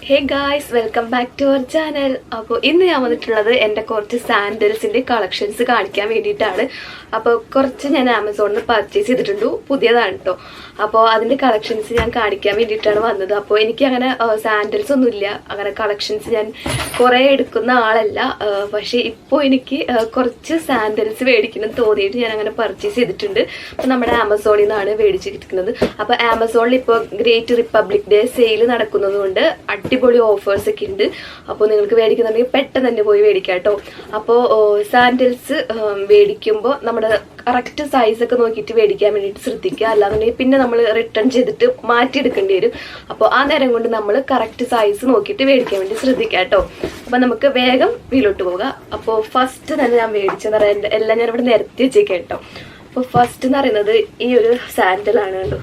Hey guys, welcome back to our channel. അപ്പോൾ ഇന്ന് ഞാൻ വന്നിട്ടുള്ളത് എൻ്റെ കുറച്ച് സാൻഡൽസിന്റെ കളക്ഷൻസ് കാണിക്കാൻ വേണ്ടിയിട്ടാണ്. അപ്പോൾ കുറച്ച് ഞാൻ ആമസോണിൽ നിന്ന് പർച്ചേസ് ചെയ്തിട്ടുണ്ട്, പുതിയതാണ് കേട്ടോ. അപ്പോൾ അതിന്റെ കളക്ഷൻസ് ഞാൻ കാണിക്കാൻ വേണ്ടിയിട്ടാണ് വന്നത്. അപ്പോൾ എനിക്ക് അങ്ങനെ സാൻഡൽസ് ഒന്നുമില്ല, അങ്ങനെ കളക്ഷൻസ് ഞാൻ കുറേ എടുക്കുന്ന ആളല്ല. പക്ഷേ ഇപ്പോൾ എനിക്ക് കുറച്ച് സാൻഡൽസ് മേടിക്കണം തോന്നിയിട്ട് ഞാൻ അങ്ങനെ പർച്ചേസ് ചെയ്തിട്ടുണ്ട്. അപ്പോൾ നമ്മുടെ ആമസോണിൽ നിന്നാണ് മേടിച്ചിരിക്കുന്നത്. അപ്പോൾ ആമസോണിൽ ഇപ്പോൾ ഗ്രേറ്റ് റിപ്പബ്ലിക് ഡേ സെയിൽ നടക്കുന്നത് കൊണ്ട് അടിപൊളി ഓഫേഴ്സ് ഒക്കെ ഉണ്ട്. അപ്പോൾ നിങ്ങൾക്ക് മേടിക്കുന്നുണ്ടെങ്കിൽ പെട്ടെന്ന് തന്നെ പോയി മേടിക്കാം കേട്ടോ. അപ്പോൾ സാൻഡൽസ് മേടിക്കുമ്പോൾ നമ്മുടെ കറക്റ്റ് സൈസ് ഒക്കെ നോക്കിയിട്ട് മേടിക്കാൻ വേണ്ടിയിട്ട് ശ്രദ്ധിക്കുക. അല്ലാന്നുണ്ടെങ്കിൽ പിന്നെ നമ്മൾ റിട്ടേൺ ചെയ്തിട്ട് മാറ്റിയെടുക്കേണ്ടി വരും. അപ്പോൾ ആ നേരം കൊണ്ട് നമ്മൾ കറക്റ്റ് സൈസ് നോക്കിയിട്ട് മേടിക്കാൻ വേണ്ടി ശ്രദ്ധിക്കാം കേട്ടോ. അപ്പോൾ നമുക്ക് വേഗം വീട്ടിലോട്ട് പോകാം. അപ്പോൾ ഫസ്റ്റ് തന്നെ ഞാൻ മേടിച്ചെന്ന് പറയാൻ എല്ലാം ഞാൻ ഇവിടെ നിരത്തി വെച്ചേക്കാം കേട്ടോ. അപ്പോൾ ഫസ്റ്റ് എന്ന് പറയുന്നത് ഈ ഒരു സാൻഡലാണ് കേട്ടോ.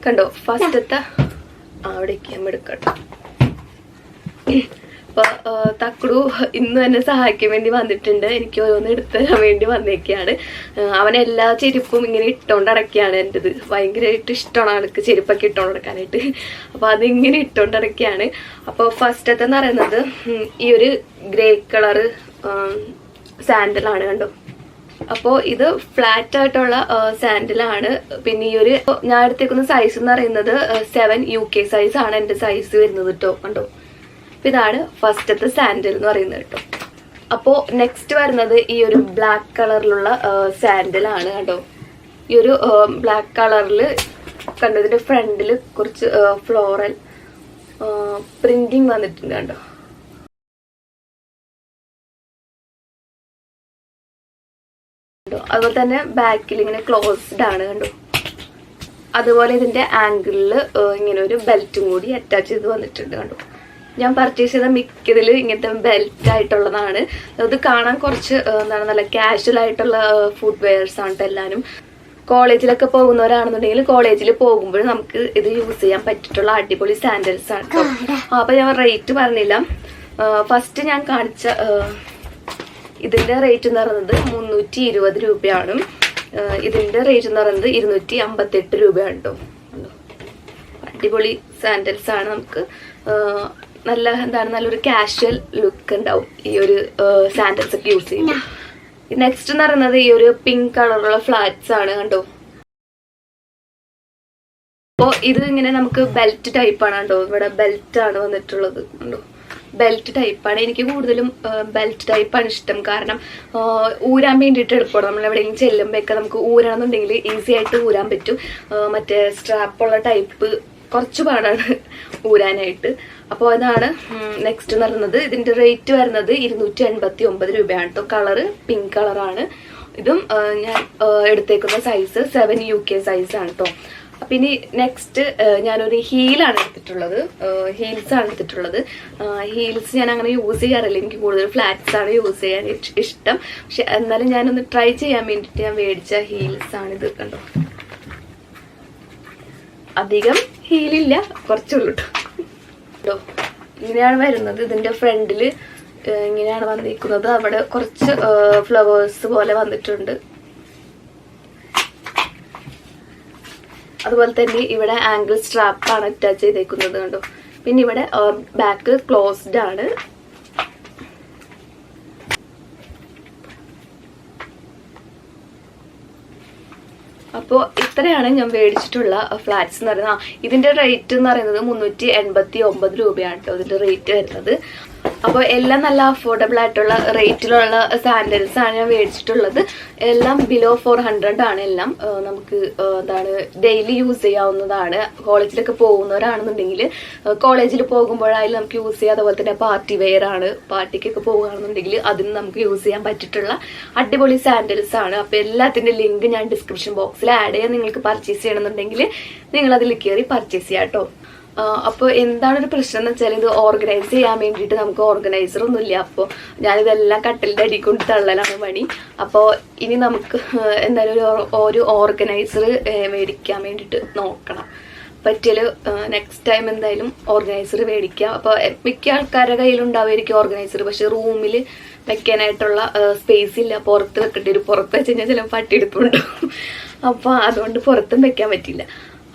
കണ്ടോ, ഫസ്റ്റത്തെ അവിടേക്ക് നമ്മൾ എടുക്കട്ടോ. അപ്പൊ തക്കുടു ഇന്ന് തന്നെ സഹായിക്കാൻ വേണ്ടി വന്നിട്ടുണ്ട്. എനിക്ക് ഓരോന്ന് എടുത്ത് തരാൻ വേണ്ടി വന്നേക്കാണ്. അവൻ എല്ലാ ചെരുപ്പും ഇങ്ങനെ ഇട്ടോണ്ട് അടക്കുകയാണ്. എൻ്റെത് ഭയങ്കരമായിട്ട് ഇഷ്ടമാണ് ആൾക്ക് ചെരുപ്പൊക്കെ ഇട്ടോണ്ട് അടക്കാനായിട്ട്. അപ്പൊ അതിങ്ങനെ ഇട്ടോണ്ട് അടക്കുകയാണ്. അപ്പോൾ ഫസ്റ്റത്തെ എന്ന് പറയുന്നത് ഈ ഒരു ഗ്രേ കളറ് സാൻഡലാണ് കണ്ടോ. അപ്പോൾ ഇത് ഫ്ലാറ്റ് ആയിട്ടുള്ള സാൻഡലാണ്. പിന്നെ ഈ ഒരു ഞാൻ എടുത്തേക്കുന്ന സൈസ് എന്ന് പറയുന്നത് 7 UK സൈസ് ആണ് എൻ്റെ സൈസ് വരുന്നത് കേട്ടോ. കണ്ടോ, അപ്പൊ ഇതാണ് ഫസ്റ്റത്തെ സാൻഡൽ എന്ന് പറയുന്നത് കേട്ടോ. അപ്പോൾ നെക്സ്റ്റ് വരുന്നത് ഈ ഒരു ബ്ലാക്ക് കളറിലുള്ള സാൻഡലാണ് കേട്ടോ. ഈ ഒരു ബ്ലാക്ക് കളറിൽ കണ്ടോ, ഇതിന്റെ ഫ്രണ്ടിൽ കുറച്ച് ഫ്ലോറൽ പ്രിന്റിങ് വന്നിട്ടുണ്ട് കണ്ടോ. അതുപോലെ തന്നെ ബാക്കിൽ ഇങ്ങനെ ക്ലോസ്ഡ് ആണ് കണ്ടോ. അതുപോലെ ഇതിന്റെ ആംഗിളിൽ ഇങ്ങനെ ഒരു ബെൽറ്റും കൂടി അറ്റാച്ച് ചെയ്ത് വന്നിട്ടുണ്ട് കണ്ടോ. ഞാൻ പർച്ചേസ് ചെയ്ത മിക്കതിൽ ഇങ്ങനത്തെ ബെൽറ്റ് ആയിട്ടുള്ളതാണ്. അത് കാണാൻ കുറച്ച് എന്താണ് നല്ല കാഷ്വൽ ആയിട്ടുള്ള ഫുഡ് വെയർസ് ആണ് എല്ലാവരും. കോളേജിലൊക്കെ പോകുന്നവരാണെന്നുണ്ടെങ്കിൽ കോളേജിൽ പോകുമ്പോൾ നമുക്ക് ഇത് യൂസ് ചെയ്യാൻ പറ്റിയിട്ടുള്ള അടിപൊളി സാൻഡൽസ് ആണ് കേട്ടോ. അപ്പൊ ഞാൻ റേറ്റ് പറഞ്ഞില്ല. ഫസ്റ്റ് ഞാൻ കാണിച്ച ഇതിന്റെ റേറ്റ് എന്ന് പറയുന്നത് 320 രൂപയാണ്. ഇതിന്റെ റേറ്റ് എന്ന് പറയുന്നത് 258 രൂപയാണ് കേട്ടോ. അടിപൊളി സാൻഡൽസ് ആണ്. നമുക്ക് നല്ല എന്താണ് നല്ലൊരു കാഷ്വൽ ലുക്ക് ഉണ്ടാവും ഈ ഒരു സാൻഡൽസ് ഒക്കെ യൂസ് ചെയ്യുമ്പോൾ. നെക്സ്റ്റ് എന്ന് പറയുന്നത് ഈ ഒരു പിങ്ക് കളറുള്ള ഫ്ലാറ്റ്സ് ആണ് കണ്ടോ. അപ്പോൾ ഇത് ഇങ്ങനെ നമുക്ക് ബെൽറ്റ് ടൈപ്പ് ആണ് കണ്ടോ. ഇവിടെ ബെൽറ്റ് ആണ് വന്നിട്ടുള്ളത് കണ്ടോ. ബെൽറ്റ് ടൈപ്പാണ്. എനിക്ക് കൂടുതലും ബെൽറ്റ് ടൈപ്പാണ് ഇഷ്ടം. കാരണം ഊരാൻ വേണ്ടിയിട്ട് എളുപ്പമാണ്. നമ്മൾ എവിടെയെങ്കിലും ചെല്ലുമ്പോഴൊക്കെ നമുക്ക് ഊരാണെന്നുണ്ടെങ്കിൽ ഈസി ആയിട്ട് ഊരാൻ പറ്റും. മറ്റേ സ്ട്രാപ്പുള്ള ടൈപ്പ് കുറച്ച് പാടാണ് ഊരാനായിട്ട്. അപ്പോൾ അതാണ് നെക്സ്റ്റ് എന്ന് പറയുന്നത്. ഇതിന്റെ റേറ്റ് വരുന്നത് 289 രൂപയാണ് കേട്ടോ. കളറ് പിങ്ക് കളറാണ്. ഇതും ഞാൻ എടുത്തേക്കുന്ന സൈസ് 7 UK സൈസാണ് കേട്ടോ. പിന്നെ നെക്സ്റ്റ് ഞാനൊരു ഹീലാണ് എടുത്തിട്ടുള്ളത്. ഹീൽസ് ആണ് എടുത്തിട്ടുള്ളത്. ഹീൽസ് ഞാൻ അങ്ങനെ യൂസ് ചെയ്യാറില്ല. എനിക്ക് കൂടുതൽ ഫ്ലാറ്റ്സ് ആണ് യൂസ് ചെയ്യാൻ ഇഷ്ടം. പക്ഷെ എന്നാലും ഞാനൊന്ന് ട്രൈ ചെയ്യാൻ വേണ്ടിയിട്ട് ഞാൻ മേടിച്ച ഹീൽസ് ആണ് ഇത് കണ്ടോ. അധികം ഹീലില്ല, കുറച്ചുള്ളൂ കേട്ടോ. ഇങ്ങനെയാണ് വരുന്നത്. ഇതിന്റെ ഫ്രണ്ടില് ഇങ്ങനെയാണ് വന്നിരിക്കുന്നത്. അവിടെ കുറച്ച് ഫ്ലവേഴ്സ് പോലെ വന്നിട്ടുണ്ട്. അതുപോലെ തന്നെ ഇവിടെ ആംഗിൾ സ്ട്രാപ്പ് ആണ് അറ്റാച്ച് ചെയ്തേക്കുന്നത് കണ്ടോ. പിന്നെ ഇവിടെ ബാക്ക് ക്ലോസ്ഡ് ആണ്. അപ്പോൾ ഇത്രയാണ് ഞാൻ മേടിച്ചിട്ടുള്ള ഫ്ലാറ്റ്സ് എന്ന് പറയുന്നത്. ഇതിന്റെ റേറ്റ് എന്ന് പറയുന്നത് 389 രൂപയാണ് കേട്ടോ ഇതിന്റെ റേറ്റ് വരുന്നത്. അപ്പോൾ എല്ലാം നല്ല അഫോർഡബിൾ ആയിട്ടുള്ള റേറ്റിലുള്ള സാൻഡൽസ് ആണ് ഞാൻ മേടിച്ചിട്ടുള്ളത്. എല്ലാം ബിലോ 400 ആണ്. എല്ലാം നമുക്ക് എന്താണ് ഡെയിലി യൂസ് ചെയ്യാവുന്നതാണ്. കോളേജിലൊക്കെ പോകുന്നവരാണെന്നുണ്ടെങ്കിൽ കോളേജിൽ പോകുമ്പോഴായാലും നമുക്ക് യൂസ് ചെയ്യാം. അതുപോലെ തന്നെ പാർട്ടി വെയർ ആണ്. പാർട്ടിക്കൊക്കെ പോകുകയാണെന്നുണ്ടെങ്കിൽ അതിന് നമുക്ക് യൂസ് ചെയ്യാൻ പറ്റിയിട്ടുള്ള അടിപൊളി സാൻഡൽസ് ആണ്. അപ്പോൾ എല്ലാത്തിൻ്റെ ലിങ്ക് ഞാൻ ഡിസ്ക്രിപ്ഷൻ ബോക്സിൽ ആഡ് ചെയ്യാം. നിങ്ങൾക്ക് പർച്ചേസ് ചെയ്യണമെന്നുണ്ടെങ്കിൽ നിങ്ങൾ അതിൽ കയറി പർച്ചേസ് ചെയ്യാം കേട്ടോ. അപ്പോൾ എന്താണൊരു പ്രശ്നം എന്ന് വെച്ചാൽ ഇത് ഓർഗനൈസ് ചെയ്യാൻ വേണ്ടിയിട്ട് നമുക്ക് ഓർഗനൈസർ ഒന്നുമില്ല. അപ്പോൾ ഞാനിതെല്ലാം കട്ടിലിൻ്റെ അടി കൊണ്ട് തള്ളലാണ് പണി. അപ്പോൾ ഇനി നമുക്ക് എന്തായാലും ഒരു ഓർഗനൈസർ മേടിക്കാൻ വേണ്ടിയിട്ട് നോക്കണം. പറ്റിയാൽ നെക്സ്റ്റ് ടൈം എന്തായാലും ഓർഗനൈസർ മേടിക്കാം. അപ്പോൾ മിക്ക ആൾക്കാരുടെ കയ്യിലുണ്ടാവുമായിരിക്കും ഓർഗനൈസർ. പക്ഷെ റൂമിൽ വെക്കാനായിട്ടുള്ള സ്പേസ് ഇല്ല. പുറത്ത് വെക്കേണ്ടി വരും. പുറത്ത് വെച്ച് കഴിഞ്ഞാൽ ചിലപ്പോൾ പട്ടിയെടുപ്പുണ്ടാവും. അപ്പോൾ അതുകൊണ്ട് പുറത്തും വെക്കാൻ പറ്റില്ല.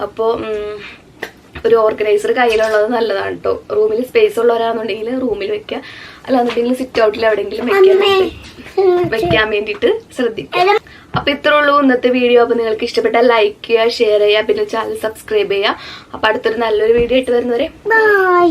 അപ്പോൾ ഒരു ഓർഗനൈസർ കയ്യിലുള്ളത് നല്ലതാണ് കേട്ടോ. റൂമിൽ സ്പേസ് ഉള്ളവരാണെന്നുണ്ടെങ്കിൽ റൂമിൽ വെക്കുക, അല്ലാന്നുണ്ടെങ്കിൽ സിറ്റ് ഔട്ടിൽ എവിടെയെങ്കിലും വെക്കാൻ വേണ്ടിയിട്ട് ശ്രദ്ധിക്കുക. അപ്പൊ ഇത്രേ ഉള്ളൂ ഇന്നത്തെ വീഡിയോ. അപ്പൊ നിങ്ങൾക്ക് ഇഷ്ടപ്പെട്ടാൽ ലൈക്ക് ചെയ്യുക, ഷെയർ ചെയ്യുക, പിന്നെ ചാനൽ സബ്സ്ക്രൈബ് ചെയ്യുക. അപ്പൊ അടുത്തൊരു നല്ലൊരു വീഡിയോ ആയിട്ട് വരുന്നവരെ ബൈ.